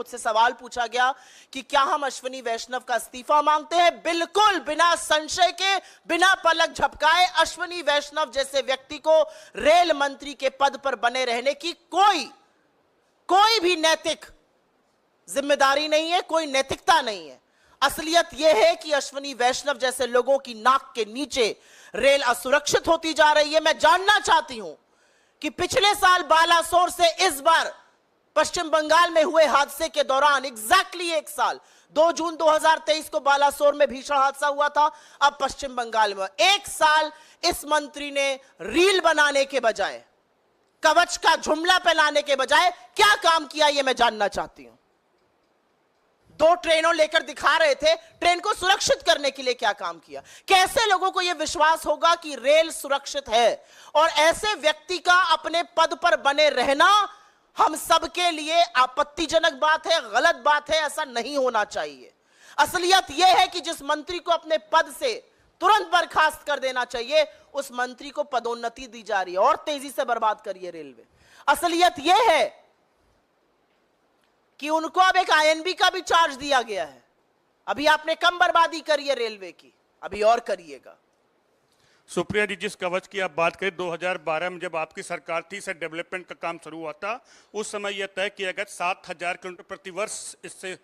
मुझसे सवाल पूछा गया कि क्या हम अश्विनी वैष्णव का इस्तीफा मांगते हैं। बिल्कुल बिना संशय के, बिना पलक झपकाए अश्विनी वैष्णव जैसे व्यक्ति को रेल मंत्री के पद पर बने रहने की कोई भी नैतिक जिम्मेदारी नहीं है, कोई नैतिकता नहीं है। असलियत यह है कि अश्विनी वैष्णव जैसे लोगों की नाक के नीचे रेल असुरक्षित होती जा रही है। मैं जानना चाहती हूं कि पिछले साल बालासोर से इस बार पश्चिम बंगाल में हुए हादसे के दौरान एग्जैक्टली एक साल 2 जून 2023 को बालासोर में भीषण हादसा हुआ था। अब पश्चिम बंगाल में एक साल इस मंत्री ने रील बनाने के बजाय, कवच का जुमला फैलाने के बजाय क्या काम किया, यह मैं जानना चाहती हूं। 2 ट्रेनों लेकर दिखा रहे थे, ट्रेन को सुरक्षित करने के लिए क्या काम किया? कैसे लोगों को यह विश्वास होगा कि रेल सुरक्षित है? और ऐसे व्यक्ति का अपने पद पर बने रहना हम सबके लिए आपत्तिजनक बात है, गलत बात है, ऐसा नहीं होना चाहिए। असलियत यह है कि जिस मंत्री को अपने पद से तुरंत बर्खास्त कर देना चाहिए, उस मंत्री को पदोन्नति दी जा रही है और तेजी से बर्बाद करिए रेलवे। असलियत यह है कि उनको अब एक आईएनबी का भी चार्ज दिया गया है। अभी आपने कम बर्बादी करी है रेलवे की, अभी और करिएगा। सुप्रिया जी, जिस कवच की आप बात करें, 2012 में जब आपकी सरकार थी, इससे डेवलपमेंट का काम शुरू हुआ था। उस समय यह तय किया गया 7000 किलोमीटर प्रति वर्ष इससे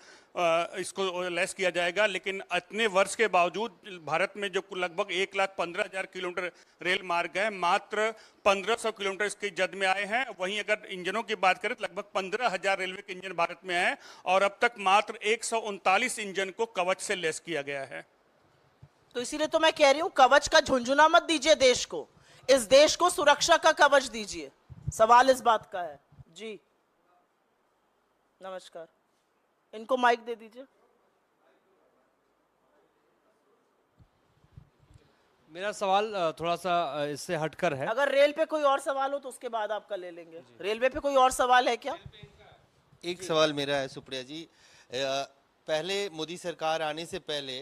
इसको लेस किया जाएगा। लेकिन इतने वर्ष के बावजूद भारत में जो लगभग 1,15,000 किलोमीटर रेल मार्ग है, मात्र 1500 किलोमीटर इसकी जद में आए हैं। वहीं अगर इंजनों की बात करें तो लगभग 15,000 रेलवे के इंजन भारत में हैं और अब तक मात्र 139 इंजन को कवच से लेस किया गया है। तो इसीलिए तो मैं कह रही हूं, कवच का झुंझुना मत दीजिए देश को, इस देश को सुरक्षा का कवच दीजिए। सवाल इस बात का है। जी नमस्कार, इनको माइक दे दीजिए। मेरा सवाल थोड़ा सा इससे हटकर है। अगर रेल पे कोई और सवाल हो तो उसके बाद आपका ले लेंगे। रेलवे पे कोई और सवाल है क्या? एक सवाल मेरा है सुप्रिया जी। पहले मोदी सरकार आने से पहले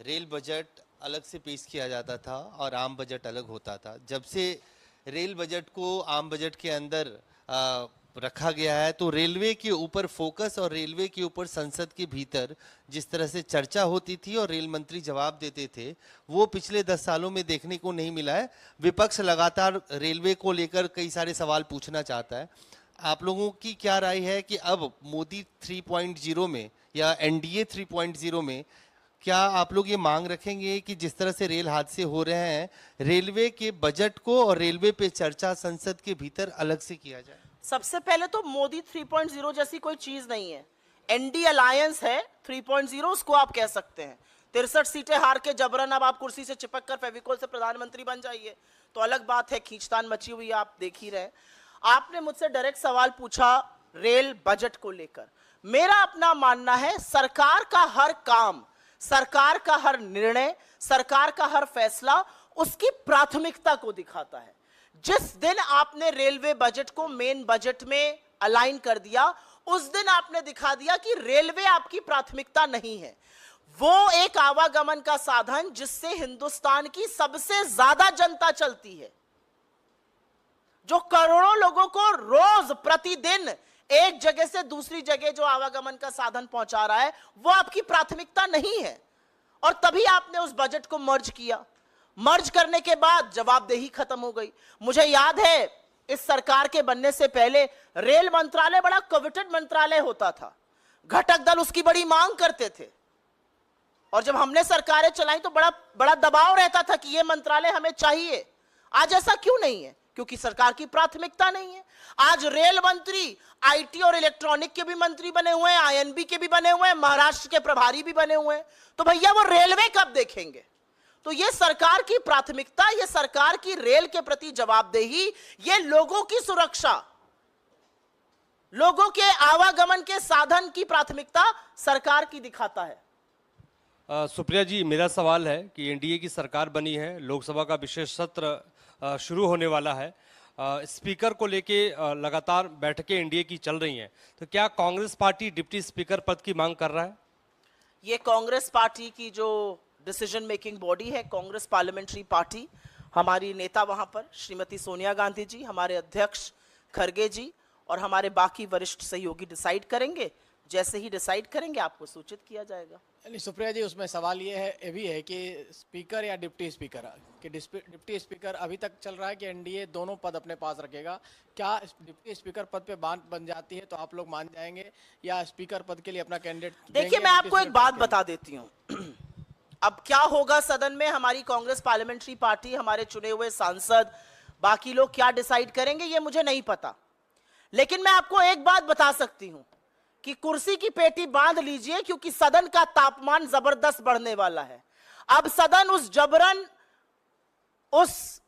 रेल बजट अलग से पेश किया जाता था और आम बजट अलग होता था। जब से रेल बजट को आम बजट के अंदर रखा गया है तो रेलवे के ऊपर फोकस और रेलवे के ऊपर संसद के भीतर जिस तरह से चर्चा होती थी और रेल मंत्री जवाब देते थे, वो पिछले 10 सालों में देखने को नहीं मिला है। विपक्ष लगातार रेलवे को लेकर कई सारे सवाल पूछना चाहता है। आप लोगों की क्या राय है कि अब मोदी 3.0 में या एनडीए 3.0 में क्या आप लोग ये मांग रखेंगे कि जिस तरह से रेल हादसे हो रहे हैं, रेलवे के बजट को और रेलवे पे चर्चा संसद के भीतर अलग से किया जाए? सबसे पहले तो मोदी 3.0 जैसी कोई चीज नहीं है। एनडी अलायंस है 3.0, उसको आप कह सकते हैं। 63 सीटें हार के जबरन अब आप कुर्सी से चिपक कर फेविकोल से प्रधानमंत्री बन जाइए तो अलग बात है, खींचतान मची हुई है, आप देख ही रहे। आपने मुझसे डायरेक्ट सवाल पूछा रेल बजट को लेकर। मेरा अपना मानना है, सरकार का हर काम, सरकार का हर निर्णय, सरकार का हर फैसला उसकी प्राथमिकता को दिखाता है। जिस दिन आपने रेलवे बजट को मेन बजट में अलाइन कर दिया, उस दिन आपने दिखा दिया कि रेलवे आपकी प्राथमिकता नहीं है। वो एक आवागमन का साधन जिससे हिंदुस्तान की सबसे ज्यादा जनता चलती है, जो करोड़ों लोगों को रोज प्रतिदिन एक जगह से दूसरी जगह जो आवागमन का साधन पहुंचा रहा है, वो आपकी प्राथमिकता नहीं है। और तभी आपने उस बजट को मर्ज किया। मर्ज करने के बाद जवाबदेही खत्म हो गई। मुझे याद है इस सरकार के बनने से पहले रेल मंत्रालय बड़ा कविटेड मंत्रालय होता था, घटक दल उसकी बड़ी मांग करते थे और जब हमने सरकारें चलाई तो बड़ा बड़ा दबाव रहता था कि यह मंत्रालय हमें चाहिए। आज ऐसा क्यों नहीं है? क्योंकि सरकार की प्राथमिकता नहीं है। आज रेल मंत्री आईटी और इलेक्ट्रॉनिक के भी मंत्री बने हुए हैं, आईएनबी के भी बने हुए हैं, महाराष्ट्र के प्रभारी भी बने हुए हैं। तो भैया वो रेलवे कब देखेंगे? तो ये सरकार की प्राथमिकता, ये सरकार की रेल के प्रति जवाबदेही, ये लोगों की सुरक्षा, लोगों के आवागमन के साधन की प्राथमिकता सरकार की दिखाता है। सुप्रिया जी, मेरा सवाल है कि एनडीए की सरकार बनी है, लोकसभा का विशेष सत्र शुरू होने वाला है, स्पीकर को लेके लगातार बैठकें एनडीए की चल रही हैं, तो क्या कांग्रेस पार्टी डिप्टी स्पीकर पद की मांग कर रहा है? ये कांग्रेस पार्टी की जो डिसीजन मेकिंग बॉडी है, कांग्रेस पार्लियामेंट्री पार्टी, हमारी नेता वहां पर श्रीमती सोनिया गांधी जी, हमारे अध्यक्ष खरगे जी और हमारे बाकी वरिष्ठ सहयोगी डिसाइड करेंगे। जैसे ही डिसाइड करेंगे आपको सूचित किया जाएगा। नहीं सुप्रिया जी, उसमें सवाल ये भी है कि स्पीकर या डिप्टी स्पीकर, कि डिप्टी स्पीकर अभी तक चल रहा है कि एनडीए दोनों पद अपने पास रखेगा। क्या डिप्टी स्पीकर पद पे बात बन जाती है तो आप लोग मान जाएंगे, या स्पीकर पद के लिए अपना कैंडिडेट? देखिए, मैं आपको एक बात बता देती हूँ। अब क्या होगा सदन में, हमारी कांग्रेस पार्लियामेंट्री पार्टी, हमारे चुने हुए सांसद, बाकी लोग क्या डिसाइड करेंगे ये मुझे नहीं पता, लेकिन मैं आपको एक बात बता सकती हूं कि कुर्सी की पेटी बांध लीजिए, क्योंकि सदन का तापमान जबरदस्त बढ़ने वाला है। अब सदन उस जबरन, उस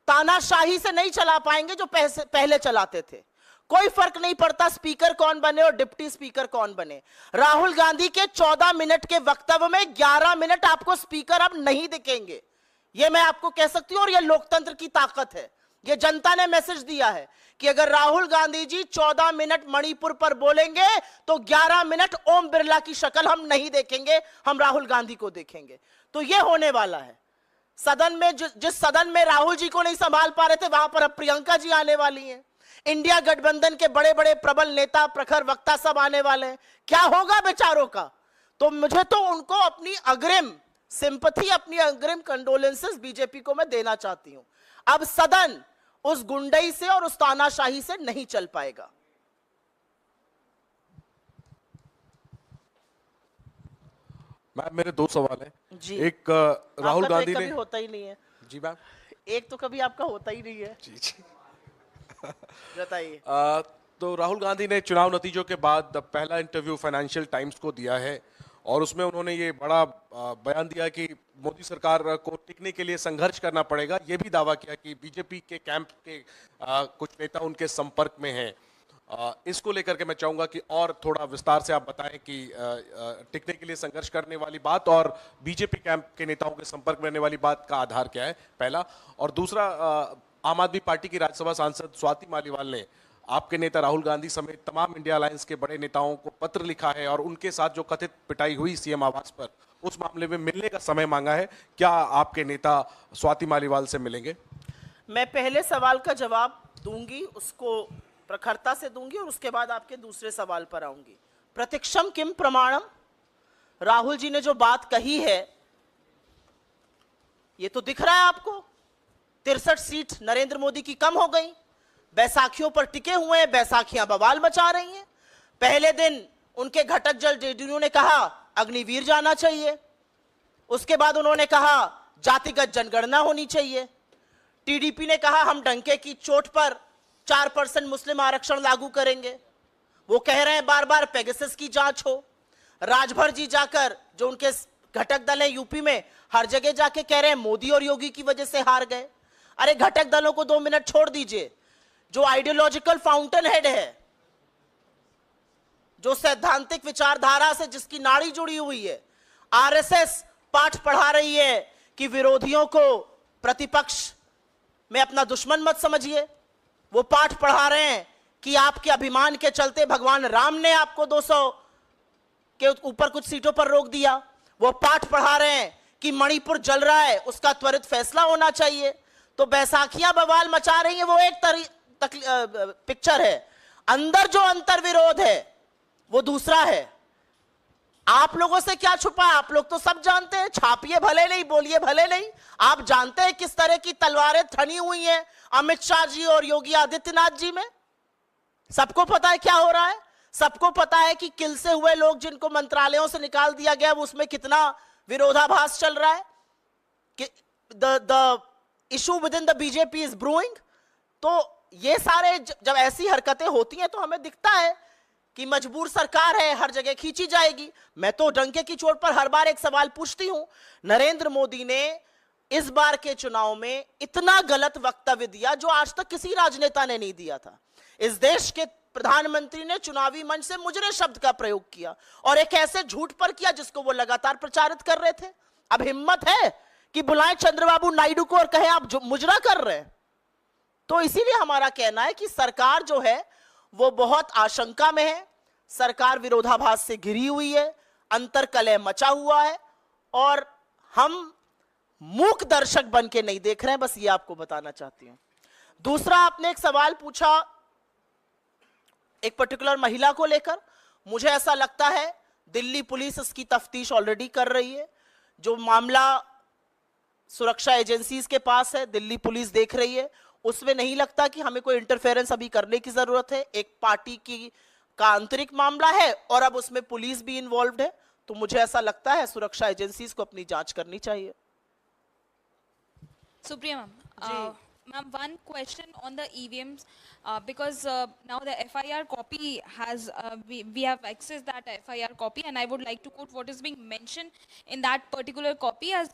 तानाशाही से नहीं चला पाएंगे जो पहले चलाते थे। कोई फर्क नहीं पड़ता स्पीकर कौन बने और डिप्टी स्पीकर कौन बने। राहुल गांधी के 14 मिनट के वक्तव्य में 11 मिनट आपको स्पीकर अब नहीं दिखेंगे, यह मैं आपको कह सकती हूं, और यह लोकतंत्र की ताकत है। ये जनता ने मैसेज दिया है कि अगर राहुल गांधी जी 14 मिनट मणिपुर पर बोलेंगे तो 11 मिनट ओम बिरला की शक्ल हम नहीं देखेंगे, हम राहुल गांधी को देखेंगे। तो ये होने वाला है। सदन में जिस सदन में राहुल जी को नहीं संभाल पा रहे थे, वहां पर अब प्रियंका जी आने वाली हैं। इंडिया गठबंधन के बड़े बड़े प्रबल नेता, प्रखर वक्ता सब आने वाले हैं। क्या होगा बेचारों का? तो मुझे तो उनको अपनी अग्रिम सिंपैथी, अपनी अग्रिम कंडोलेंसेस बीजेपी को मैं देना चाहती हूं। अब सदन उस गुंडई से और उस तानाशाही से नहीं चल पाएगा। मैम, मेरे 2 सवाल हैं। जी। एक राहुल गांधी कभी ने, होता ही नहीं है। जी मैम, एक तो कभी आपका होता ही नहीं है। जी जी, बताइए। तो राहुल गांधी ने चुनाव नतीजों के बाद पहला इंटरव्यू फाइनेंशियल टाइम्स को दिया है और उसमें उन्होंने ये बड़ा बयान दिया कि मोदी सरकार को टिकने के लिए संघर्ष करना पड़ेगा। ये भी दावा किया कि बीजेपी के कैंप के कुछ नेता उनके संपर्क में हैं। इसको लेकर के मैं चाहूंगा कि और थोड़ा विस्तार से आप बताएं कि टिकने के लिए संघर्ष करने वाली बात और बीजेपी कैंप के नेताओं के संपर्क में रहने वाली बात का आधार क्या है, पहला। और दूसरा, आम आदमी पार्टी की राज्यसभा सांसद स्वाति मालीवाल ने आपके नेता राहुल गांधी समेत तमाम इंडिया अलायंस के बड़े नेताओं को पत्र लिखा है और उनके साथ जो कथित पिटाई हुई सीएम आवास पर, उस मामले में मिलने का समय मांगा है। क्या आपके नेता स्वाति मालीवाल से मिलेंगे? मैं पहले सवाल का जवाब दूंगी, उसको प्रखरता से दूंगी, और उसके बाद आपके दूसरे सवाल पर आऊंगी। प्रत्यक्षम किम प्रमाणम, राहुल जी ने जो बात कही है ये तो दिख रहा है आपको। 63 सीट नरेंद्र मोदी की कम हो गई, बैसाखियों पर टिके हुए हैं, बैसाखियां बवाल मचा रही हैं। पहले दिन उनके घटक जल जेडीयू ने कहा अग्निवीर जाना चाहिए, उसके बाद उन्होंने कहा जातिगत जनगणना होनी चाहिए। टीडीपी ने कहा हम डंके की चोट पर 4% मुस्लिम आरक्षण लागू करेंगे। वो कह रहे हैं बार बार पेगासस की जांच हो। राजभर जी जाकर, जो उनके घटक दल है यूपी में, हर जगह जाके कह रहे हैं मोदी और योगी की वजह से हार गए। अरे घटक दलों को 2 मिनट छोड़ दीजिए। जो आइडियोलॉजिकल फाउंटेन हेड है, जो सैद्धांतिक विचारधारा से जिसकी नाड़ी जुड़ी हुई है, आरएसएस पाठ पढ़ा रही है कि विरोधियों को प्रतिपक्ष में अपना दुश्मन मत समझिए। वो पाठ पढ़ा रहे हैं कि आपके अभिमान के चलते भगवान राम ने आपको 200 के ऊपर कुछ सीटों पर रोक दिया। वो पाठ पढ़ा रहे हैं कि मणिपुर जल रहा है, उसका त्वरित फैसला होना चाहिए। तो बैसाखियां बवाल मचा रही है, वो एक पिक्चर है। अंदर जो अंतर विरोध है वो दूसरा है। आप लोगों से क्या छुपा है? आप लोग तो सब जानते हैं। छापिए भले नहीं, बोलिए भले नहीं, आप जानते हैं किस तरह की तलवारें ठनी हुई हैं अमित शाह जी और योगी आदित्यनाथ जी में। सबको पता है क्या हो रहा है। सबको पता है कि किल से हुए लोग जिनको मंत्रालयों से निकाल दिया गया, वो उसमें कितना विरोधाभास चल रहा है कि the issue with in the BJP is brewing. तो ये सारे जब ऐसी हरकतें होती हैं तो हमें दिखता है कि मजबूर सरकार है, हर जगह खींची जाएगी। मैं तो डंके की चोट पर हर बार एक सवाल पूछती हूं, नरेंद्र मोदी ने इस बार के चुनाव में इतना गलत वक्तव्य दिया जो आज तक किसी राजनेता ने नहीं दिया था। इस देश के प्रधानमंत्री ने चुनावी मंच से मुजरे शब्द का प्रयोग किया और एक ऐसे झूठ पर किया जिसको वो लगातार प्रचारित कर रहे थे। अब हिम्मत है कि बुलाएं चंद्रबाबू नायडू को और कहें आप मुजरा कर रहे हैं। तो इसीलिए हमारा कहना है कि सरकार जो है वो बहुत आशंका में है। सरकार विरोधाभास से घिरी हुई है, अंतरकलह मचा हुआ है और हम मूक दर्शक बन के नहीं देख रहे हैं। बस ये आपको बताना चाहती हूं। दूसरा, आपने एक सवाल पूछा एक पर्टिकुलर महिला को लेकर। मुझे ऐसा लगता है दिल्ली पुलिस इसकी तफ्तीश ऑलरेडी कर रही है। जो मामला सुरक्षा एजेंसीज के पास है, दिल्ली पुलिस देख रही है, उसमें नहीं लगता कि हमें कोई इंटरफेरेंस अभी करने की जरूरत है। एक पार्टी की का आंतरिक मामला है और अब उसमें पुलिस भी इन्वॉल्व है, तो मुझे ऐसा लगता है सुरक्षा एजेंसीज को अपनी जांच करनी चाहिए। Supriya ma'am, one question on the EVMs because now the FIR copy has we have accessed that FIR copy, and I would like to quote what is being mentioned in that particular copy, as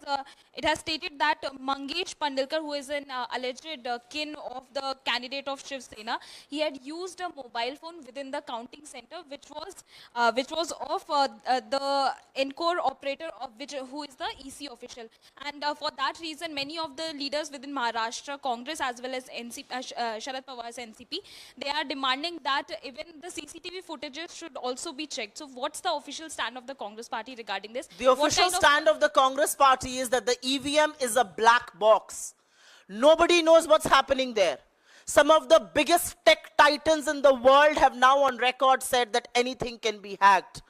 it has stated that Mangesh Pandilkar, who is an alleged kin of the candidate of Shiv Sena, he had used a mobile phone within the counting center, which was of the Encore operator, of who is the EC official, and for that reason, many of the leaders within Maharashtra Congress as well as NCP, Sharad Pawar's NCP, they are demanding that even the CCTV footages should also be checked. So what's the official stand of the Congress party regarding this? The official stand of the Congress party is that the EVM is a black box. Nobody knows what's happening there. Some of the biggest tech titans in the world have now on record said that anything can be hacked.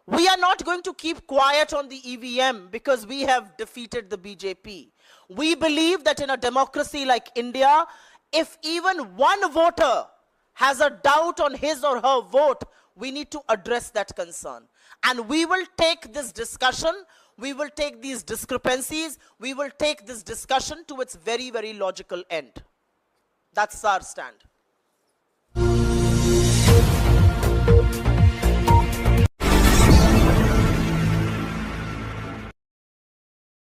We are not going to keep quiet on the EVM because we have defeated the BJP. We believe that in a democracy like India, if even one voter has a doubt on his or her vote, we need to address that concern. And we will take this discussion, we will take these discrepancies, we will take this discussion to its very, very logical end. That's our stand.